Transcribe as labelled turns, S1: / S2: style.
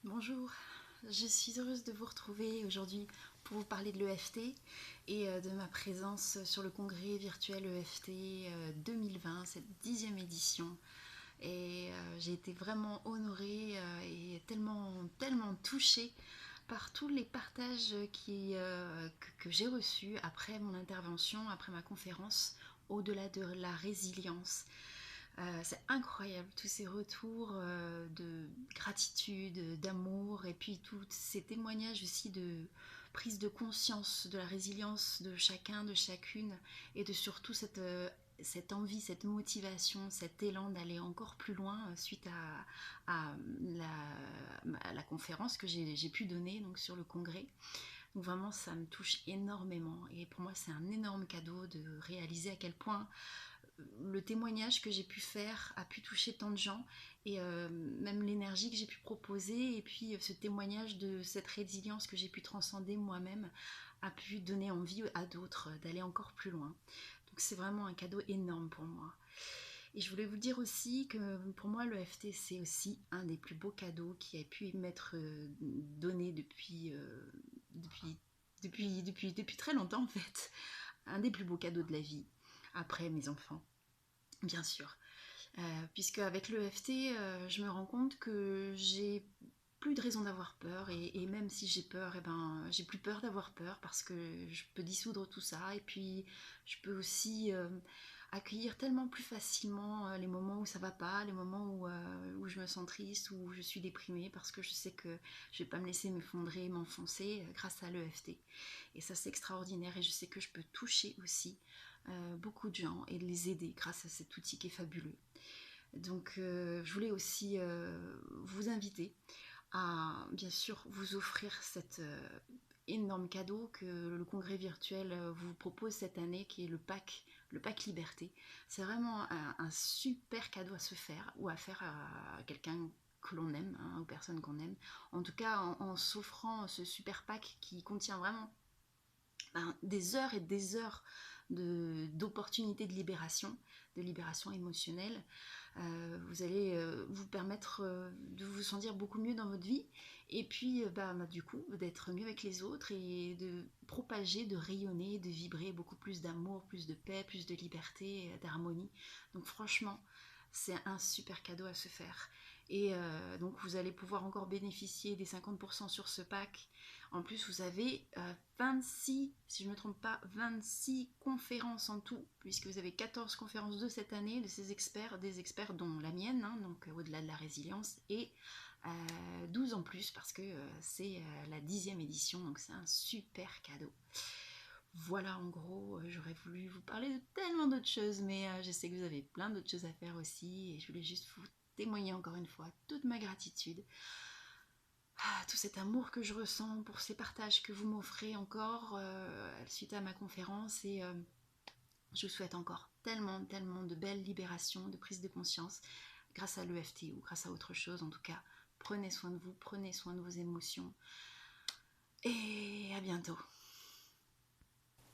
S1: Bonjour, je suis heureuse de vous retrouver aujourd'hui pour vous parler de l'EFT et de ma présence sur le congrès virtuel EFT 2020, cette 10e édition. Et j'ai été vraiment honorée et tellement touchée par tous les partages que j'ai reçus après mon intervention, après ma conférence, au-delà de la résilience. C'est incroyable, tous ces retours de gratitude, d'amour, et puis tous ces témoignages aussi de prise de conscience de la résilience de chacun, de chacune, et de surtout cette envie, cette motivation, cet élan d'aller encore plus loin suite à la conférence que j'ai pu donner donc, sur le congrès. Donc vraiment, ça me touche énormément. Et pour moi, c'est un énorme cadeau de réaliser à quel point le témoignage que j'ai pu faire a pu toucher tant de gens et même l'énergie que j'ai pu proposer et puis ce témoignage de cette résilience que j'ai pu transcender moi-même a pu donner envie à d'autres d'aller encore plus loin. Donc c'est vraiment un cadeau énorme pour moi. Et je voulais vous dire aussi que pour moi le FT c'est aussi un des plus beaux cadeaux qui a pu m'être donné depuis très longtemps en fait. Un des plus beaux cadeaux de la vie, après mes enfants bien sûr. Puisque avec l'EFT, je me rends compte que j'ai plus de raison d'avoir peur et même si j'ai peur, j'ai plus peur d'avoir peur parce que je peux dissoudre tout ça et puis je peux aussi accueillir tellement plus facilement les moments où ça va pas, les moments où je me sens triste, où je suis déprimée parce que je sais que je vais pas me laisser m'effondrer, m'enfoncer grâce à l'EFT. Et ça c'est extraordinaire et je sais que je peux toucher aussi beaucoup de gens et de les aider grâce à cet outil qui est fabuleux. Donc je voulais aussi vous inviter à bien sûr vous offrir cet énorme cadeau que le congrès virtuel vous propose cette année qui est le pack Liberté. C'est vraiment un super cadeau à se faire ou à faire à quelqu'un que l'on aime, hein, aux personnes qu'on aime. En tout cas en s'offrant ce super pack qui contient vraiment des heures et des heures d'opportunités de libération émotionnelle. Vous allez vous permettre de vous sentir beaucoup mieux dans votre vie et puis du coup d'être mieux avec les autres et de propager, de rayonner, de vibrer beaucoup plus d'amour, plus de paix, plus de liberté, d'harmonie. Donc franchement, c'est un super cadeau à se faire. Et donc vous allez pouvoir encore bénéficier des 50% sur ce pack. En plus, vous avez 26, si je ne me trompe pas, 26 conférences en tout, puisque vous avez 14 conférences de cette année, de ces experts, des experts dont la mienne, hein, donc au-delà de la résilience, et 12 en plus, parce que c'est la 10e édition, donc c'est un super cadeau. Voilà, en gros, j'aurais voulu vous parler de tellement d'autres choses, mais je sais que vous avez plein d'autres choses à faire aussi, et je voulais juste vous témoigner encore une fois toute ma gratitude, tout cet amour que je ressens pour ces partages que vous m'offrez encore suite à ma conférence, et je vous souhaite encore tellement de belles libérations, de prise de conscience, grâce à l'EFT ou grâce à autre chose. En tout cas, prenez soin de vous, prenez soin de vos émotions, et à bientôt.